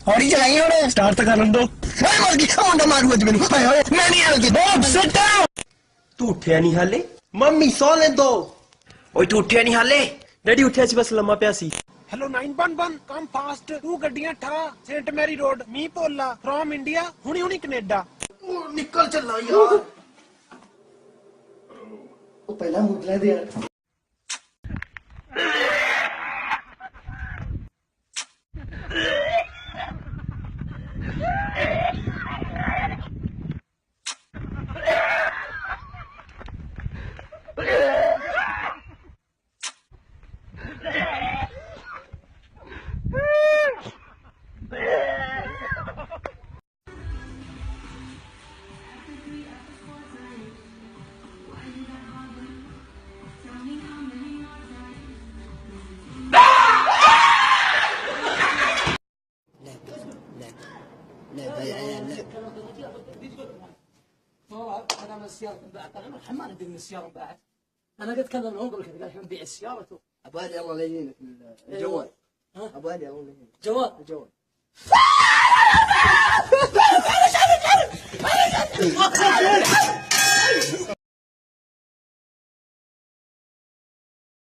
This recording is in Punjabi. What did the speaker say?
ਹੌਲੀ ਚਲਾਈ ਹੁਣ ਸਟਾਰਟ ਤਾਂ ਕਰਨ ਦੋ ਓਏ ਮਰ ਗਈ ਮੁੰਡਾ ਮਾਰੂ ਅੱਜ ਮੈਨੂੰ ਓਏ ਓਏ ਮੈਂ ਨਹੀਂ ਆਉਂਦੀ ਬੋਬ ਸਿਟ ਡਾਊਨ ਤੂੰ ਉੱਠਿਆ ਨਹੀਂ ਹਾਲੇ ਮੰਮੀ ਸੌ ਲੈ ਦੋ ਓਏ ਤੂੰ ਉੱਠਿਆ ਨਹੀਂ ਹਾਲੇ ਡੈਡੀ ਉੱਠਿਆ ਸੀ ਬਸ ਲੰਮਾ ਪਿਆ ਸੀ हेलो 911 कम फास्ट तू गड्डियां ठा सेंट मैरी रोड मी भोला फ्रॉम इंडिया हुनी हुनी कनेडा ਉਹ ਨਿਕਲ ਚੱਲਾ ਯਾਰ ਉਹ ਪਹਿਲਾਂ ਮੁੱਦਲਾ ਦੇ ਯਾਰ انا من السياره بعد انا الحمام ادري من السياره بعد انا قلت كذا من عمرك قال الحين نبيع السياره ابو علي الله لا يهينك الجوال ابو علي الله لا يهينك جوال الجوال